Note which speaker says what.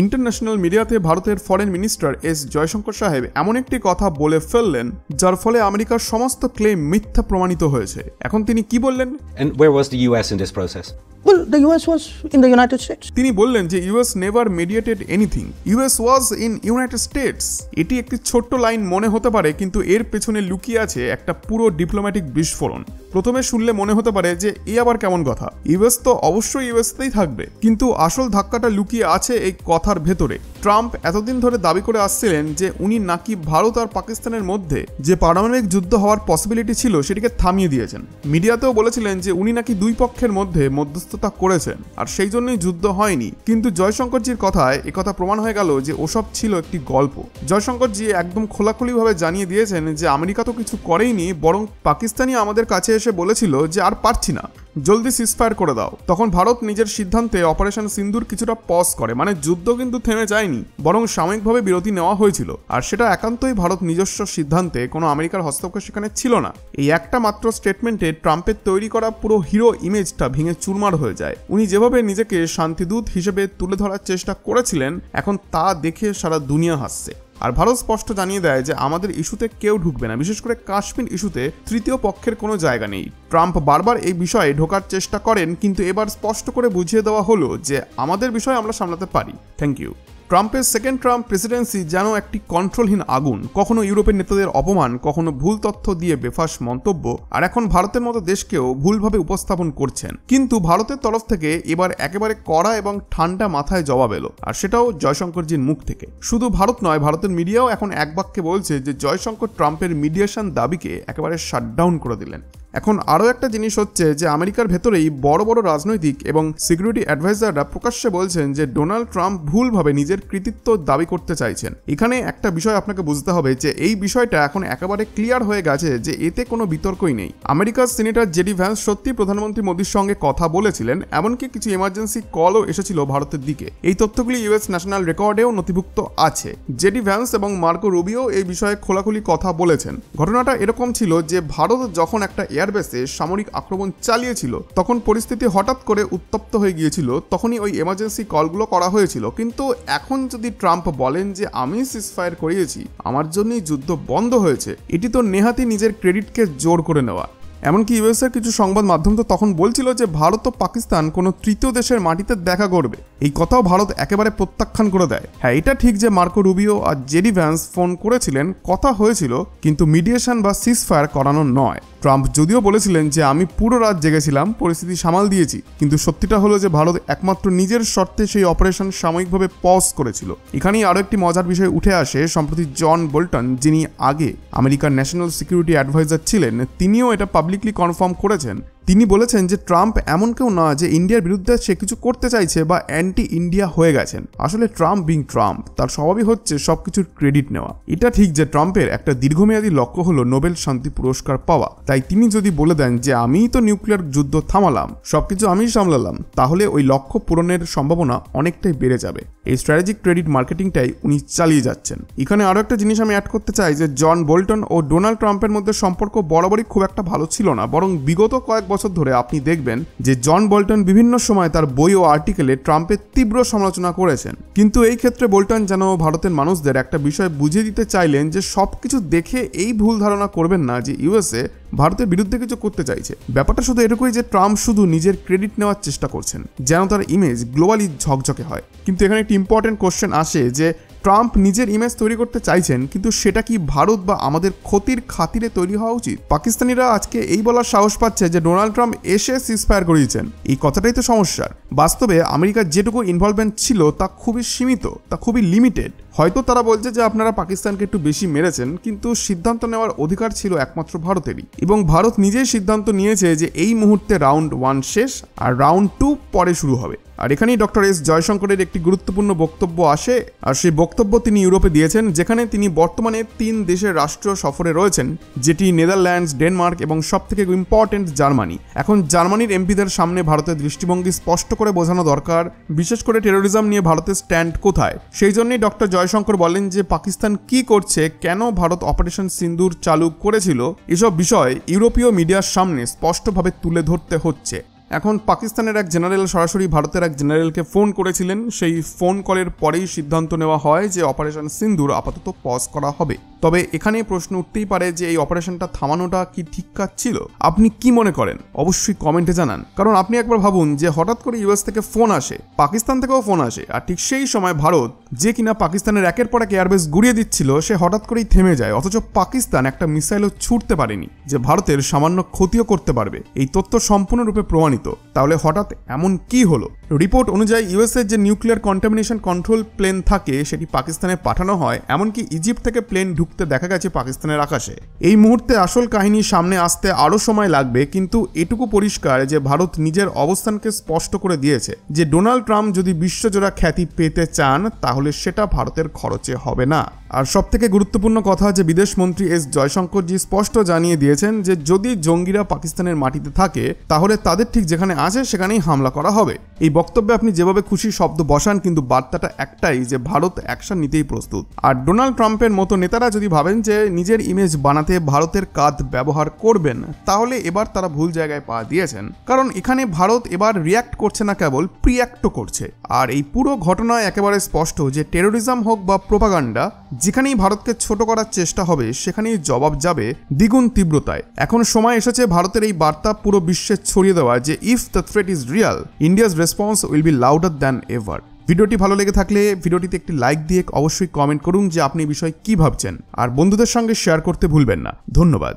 Speaker 1: International মিডিয়াতে ভারতের foreign minister S Jaishankar সাহেব এমন একটি কথা বলে ফেললেন যার ফলে আমেরিকার সমস্ত ক্লেম মিথ্যা প্রমাণিত হয়েছে। এখন তিনি কি বললেন?
Speaker 2: And where was the US in this process?
Speaker 3: Well, the US was in the United States.
Speaker 1: তিনি বললেন যে US never mediated anything, US was in United states. এটি একটি ছোট্ট লাইন মনে হতে পারে, কিন্তু এর পেছনে লুকিয়ে আছে একটা পুরো ডিপ্লোম্যাটিক বিস্ফোরণ। প্রথমে শুনলে মনে হতে পারে যে এ আবার কেমন কথা, ইউএস তো অবশ্যই ইউএসতেই থাকবে, কিন্তু আসল ধাক্কাটা লুকিয়ে আছে এই কথার ভেতরে। ট্রাম্প এতদিন ধরে দাবি করে আসছিলেন যে উনি নাকি ভারত আর পাকিস্তানের মধ্যে যে পারমাণবিক যুদ্ধ হওয়ার পসিবিলিটি ছিল সেটিকে থামিয়ে দিয়েছেন। মিডিয়াতেও বলেছিলেন যে উনি নাকি দুই পক্ষের মধ্যে মধ্যস্থতা করেছেন আর সেই জন্যই যুদ্ধ হয়নি। কিন্তু জয়শঙ্করজির কথায় একথা প্রমাণ হয়ে গেল যে ওসব ছিল একটি গল্প। জয়শঙ্করজি একদম খোলাখুলিভাবে জানিয়ে দিয়েছেন যে আমেরিকা তো কিছু করেইনি, বরং পাকিস্তানি আমাদের কাছে এসে বলেছিল যে আর পারছি না, জলদি সিজফায়ার করে দাও। তখন ভারত নিজের সিদ্ধান্তে অপারেশন সিন্দুর কিছুটা পজ করে, মানে যুদ্ধ কিন্তু থেমে যায়নি, বরং সাময়িকভাবে বিরতি নেওয়া হয়েছিল। আর সেটা একান্তই ভারত নিজস্ব সিদ্ধান্তে, কোনো আমেরিকার হস্তক্ষেপ সেখানে ছিল না। এই একটা মাত্র স্টেটমেন্টে ট্রাম্পের তৈরি করা পুরো হিরো ইমেজটা ভেঙে চুরমার হয়ে যায়। উনি যেভাবে নিজেকে শান্তিদূত হিসেবে তুলে ধরার চেষ্টা করেছিলেন, এখন তা দেখে সারা দুনিয়া হাসছে। আর ভারত স্পষ্ট জানিয়ে দেয় যে আমাদের ইস্যুতে কেউ ঢুকবে না, বিশেষ করে কাশ্মীর ইস্যুতে তৃতীয় পক্ষের কোনো জায়গা নেই। ট্রাম্প বারবার এই বিষয়ে ঢোকার চেষ্টা করেন, কিন্তু এবার স্পষ্ট করে বুঝিয়ে দেওয়া হলো যে আমাদের বিষয় আমরা সামলাতে পারি। Thank you. ট্রাম্পের সেকেন্ড ট্রাম্প প্রেসিডেন্সি যেন একটি কন্ট্রোলহীন আগুন, কখনো ইউরোপের নেতাদের অপমান, কখনো ভুল তথ্য দিয়ে বেফাস মন্তব্য, আর এখন ভারতের মতো দেশকেও ভুলভাবে উপস্থাপন করছেন। কিন্তু ভারতের তরফ থেকে এবার একেবারে কড়া এবং ঠান্ডা মাথায় জবাব এলো, আর সেটাও জয়শঙ্করজির মুখ থেকে। শুধু ভারত নয়, ভারতের মিডিয়াও এখন এক বাক্যে বলছে যে জয়শঙ্কর ট্রাম্পের মিডিয়েশন দাবিকে একেবারে শাটডাউন করে দিলেন। এখন আরও একটা জিনিস হচ্ছে যে আমেরিকার ভেতরেই বড় বড় রাজনৈতিক এবং সিকিউরিটি অ্যাডভাইজাররা প্রকাশ্যে বলছেন যে ডোনাল্ড ট্রাম্প ভুলভাবে নিজের কৃতিত্ব দাবি করতে চাইছেন। এখানে একটা বিষয় আপনাকে বুঝতে হবে যে এই বিষয়টা এখন একেবারে ক্লিয়ার হয়ে গেছে যে এতে কোনো বিতর্কই নেই। আমেরিকার সিনেটর জেডি ভ্যান্স সত্যি প্রধানমন্ত্রী মোদির সঙ্গে কথা বলেছিলেন, এমনকি কিছু এমার্জেন্সি কলও এসেছিল ভারতের দিকে। এই তথ্যগুলি ইউএস ন্যাশনাল রেকর্ডেও নথিভুক্ত আছে। জেডি ভ্যান্স এবং মার্কো রুবিও এই বিষয়ে খোলাখুলি কথা বলেছেন। ঘটনাটা এরকম ছিল যে ভারত যখন একটা এয়ারবেসে সামরিক আক্রমণ চালিয়েছিল, তখন পরিস্থিতি হঠাৎ করে উত্তপ্ত হয়ে গিয়েছিল, তখনই ওই এমার্জেন্সি কলগুলো করা হয়েছিল। কিন্তু এখন যদি ট্রাম্প বলেন যে আমি সিজফায়ার করিয়েছি, আমার জন্যই যুদ্ধ বন্ধ হয়েছে, এটি তো নেহাতি নিজের ক্রেডিটকে জোর করে নেওয়া। এমনকি ইউএসের কিছু সংবাদ মাধ্যম তো তখন বলছিল যে ভারত ও পাকিস্তান কোনো তৃতীয় দেশের মাটিতে দেখা করবে। এই কথাও ভারত একেবারে প্রত্যাখ্যান করে দেয়। হ্যাঁ, এটা ঠিক যে মার্কো রুবিও আর জেডি ভ্যান্স ফোন করেছিলেন, কথা হয়েছিল, কিন্তু মিডিয়েশন বা সিজফায়ার করানো নয়। ট্রাম্প যদিও বলেছিলেন যে আমি পুরো রাত জেগেছিলাম, পরিস্থিতি সামাল দিয়েছি, কিন্তু সত্যিটা হলো যে ভারত একমাত্র নিজের শর্তে সেই অপারেশন সাময়িকভাবে পজ করেছিল। এখানেই আরও একটি মজার বিষয় উঠে আসে। সম্প্রতি জন বোল্টন, যিনি আগে আমেরিকার ন্যাশনাল সিকিউরিটি অ্যাডভাইজার ছিলেন, তিনিও এটা পাবলিকলি কনফার্ম করেছেন। তিনি বলেছেন যে ট্রাম্প এমন কেউ না যে ইন্ডিয়ার বিরুদ্ধে সে কিছু করতে চাইছে বা অ্যান্টি ইন্ডিয়া হয়ে গেছেন। আসলে ট্রাম্প বিং ট্রাম্প, তার স্বভাবই হচ্ছে সবকিছুর ক্রেডিট নেওয়া। এটা ঠিক যে ট্রাম্পের একটা দীর্ঘমেয়াদী লক্ষ্য হলো নোবেল শান্তি পুরস্কার পাওয়া। তাই তিনি যদি বলে দেন যে আমিই তো নিউক্লিয়ার যুদ্ধ থামালাম, সবকিছু আমিই সামলালাম, তাহলে ওই লক্ষ্য পূরণের সম্ভাবনা অনেকটাই বেড়ে যাবে। এই স্ট্র্যাটেজিক ক্রেডিট মার্কেটিংটাই উনি চালিয়ে যাচ্ছেন। এখানে আরও একটা জিনিস আমি অ্যাড করতে চাই যে জন বোল্টন ও ডোনাল্ড ট্রাম্পের মধ্যে সম্পর্ক বরাবরই খুব একটা ভালো ছিল না, বরং বিগত কয়েক বছর ধরে আপনি দেখবেন যে জন বোল্টন বিভিন্ন সময় তার বই ও আর্টিকেলে ট্রাম্পের তীব্র সমালোচনা করেছেন। কিন্তু এই ক্ষেত্রে বোল্টন যেন ভারতের মানুষদের একটা বিষয় বুঝিয়ে দিতে চাইলেন যে সবকিছু দেখে এই ভুল ধারণা করবেন না যে ইউএসএ ভারতের বিরুদ্ধে কিছু করতে চাইছে। ব্যাপারটা শুধু এটুকুই যে ট্রাম্প শুধু নিজের ক্রেডিট নেওয়ার চেষ্টা করছেন যেন তার ইমেজ গ্লোবালি ঝকঝকে হয়। কিন্তু এখানে একটি ইম্পর্টেন্ট কোশ্চেন আসে যে ট্রাম্প নিজের ইমেজ তৈরি করতে চাইছেন, কিন্তু সেটা কি ভারত বা আমাদের ক্ষতির খাতিরে তৈরি হওয়া উচিত? পাকিস্তানিরা আজকে এই বলার সাহস পাচ্ছে যে ডোনাল্ড ট্রাম্প এসে সিজফায়ার করিয়েছেন। এই কথাটাই তো সমস্যার। বাস্তবে আমেরিকার যেটুকু ইনভলভমেন্ট ছিল তা খুবই সীমিত, তা খুবই লিমিটেড। হয়তো তারা বলছে যে আপনারা পাকিস্তানকে একটু বেশি মেরেছেন, কিন্তু সিদ্ধান্ত নেওয়ার অধিকার ছিল একমাত্র ভারতেরই, এবং ভারত নিজেই সিদ্ধান্ত নিয়েছে যে এই মুহূর্তে রাউন্ড 1 শেষ আর রাউন্ড 2 পরে শুরু হবে। আর এখানেই ডক্টর এস জয়শঙ্করের একটি গুরুত্বপূর্ণ বক্তব্য আসে, আর সেই বক্তব্য তিনি ইউরোপে দিয়েছেন, যেখানে তিনি বর্তমানে 3 দেশের রাষ্ট্রীয় সফরে রয়েছেন, যেটি নেদারল্যান্ডস, ডেনমার্ক এবং সবথেকে ইম্পর্টেন্ট জার্মানি। এখন জার্মানির এমপিদের সামনে ভারতের দৃষ্টিভঙ্গি স্পষ্ট করে বোঝানো দরকার, বিশেষ করে টেরোরিজম নিয়ে ভারতের স্ট্যান্ড কোথায়। সেই জন্যই ডক্টর জয়শঙ্কর বলেন যে পাকিস্তান কি করছে, কেন ভারত অপারেশন সিন্দুর চালু করেছিল, এসব বিষয় ইউরোপীয় মিডিয়ার সামনে স্পষ্টভাবে তুলে ধরতে হচ্ছে। এখন পাকিস্তানের এক জেনারেল সরাসরি ভারতের এক জেনারেলকে ফোন করেছিলেন, সেই ফোন কলের পরেই সিদ্ধান্ত নেওয়া হয় যে অপারেশন সিন্দুর আপাতত পজ করা হবে। তবে এখানে প্রশ্ন উঠতেই পারে যে এই অপারেশনটা থামানোটা কি ঠিক কাজ ছিল? আপনি কি মনে করেন অবশ্যই কমেন্টে জানান। কারণ আপনি একবার ভাবুন যে হঠাৎ করে ইউএস থেকে ফোন আসে, পাকিস্তান থেকেও ফোন আসে, আর ঠিক সেই সময় ভারত যে কিনা পাকিস্তানের একের পর এক এয়ারবেস গুড়িয়ে দিচ্ছিল সে হঠাৎ করেই থেমে যায়, অথচ পাকিস্তান একটা মিসাইলও ছুটতে পারেনি যে ভারতের সামান্য ক্ষতিও করতে পারবে। এই তথ্য সম্পূর্ণরূপে প্রমাণিত। তাহলে হঠাৎ এমন কি হলো? রিপোর্ট অনুযায়ী ইউএসের যে নিউক্লিয়ার কন্টামিনেশন কন্ট্রোল প্লেন থাকে সেটি পাকিস্তানে পাঠানো হয়, এমনকি ইজিপ্ট থেকে প্লেন ঢুকতে দেখা গেছে পাকিস্তানের আকাশে। এই মুহূর্তে আসল কাহিনী সামনে আসতে আরও সময় লাগবে, কিন্তু এটুকু পরিষ্কার যে ভারত নিজের অবস্থানকে স্পষ্ট করে দিয়েছে যে ডোনাল্ড ট্রাম্প যদি বিশ্বজোড়া খ্যাতি পেতে চান তাহলে সেটা ভারতের খরচে হবে না। আর সবথেকে গুরুত্বপূর্ণ কথা যে বিদেশ মন্ত্রী এস জয়শঙ্করজি স্পষ্ট জানিয়ে দিয়েছেন যে যদি জঙ্গিরা পাকিস্তানের মাটিতে থাকে তাহলে তাদের ঠিক যেখানে আছে সেখানেই হামলা করা হবে। এই বক্তব্যে আপনি যেভাবে খুশি শব্দ বসান, কিন্তু বার্তাটা একটাই যে ভারত অ্যাকশন নিতেই প্রস্তুত। আর ডোনাল্ড ট্রাম্পের মতো নেতারা যদি ভাবেন যে নিজের ইমেজ বানাতে ভারতের কাঁধ ব্যবহার করবেন, তাহলে এবার তারা ভুল জায়গায় পা দিয়েছেন। কারণ এখানে ভারত এবার রিয়্যাক্ট করছে না, কেবল প্রিঅ্যাক্টও করছে। আর এই পুরো ঘটনায় একেবারে স্পষ্ট যে টেরোরিজম হোক বা প্রোপাগান্ডা, যেখানেই ভারতকে ছোট করার চেষ্টা হবে সেখানেই জবাব যাবে দ্বিগুণ তীব্রতায়। এখন সময় এসেছে ভারতের এই বার্তা পুরো বিশ্বে ছড়িয়ে দেওয়া যে if the threat is Real, India's response will be louder than ever. ভিডিওটি ভালো লেগে থাকলে ভিডিওটিতে একটি লাইক দিয়ে অবশ্যই কমেন্ট করুন যে আপনি এই বিষয়ে কি ভাবছেন, আর বন্ধুদের সঙ্গে শেয়ার করতে ভুলবেন না। ধন্যবাদ।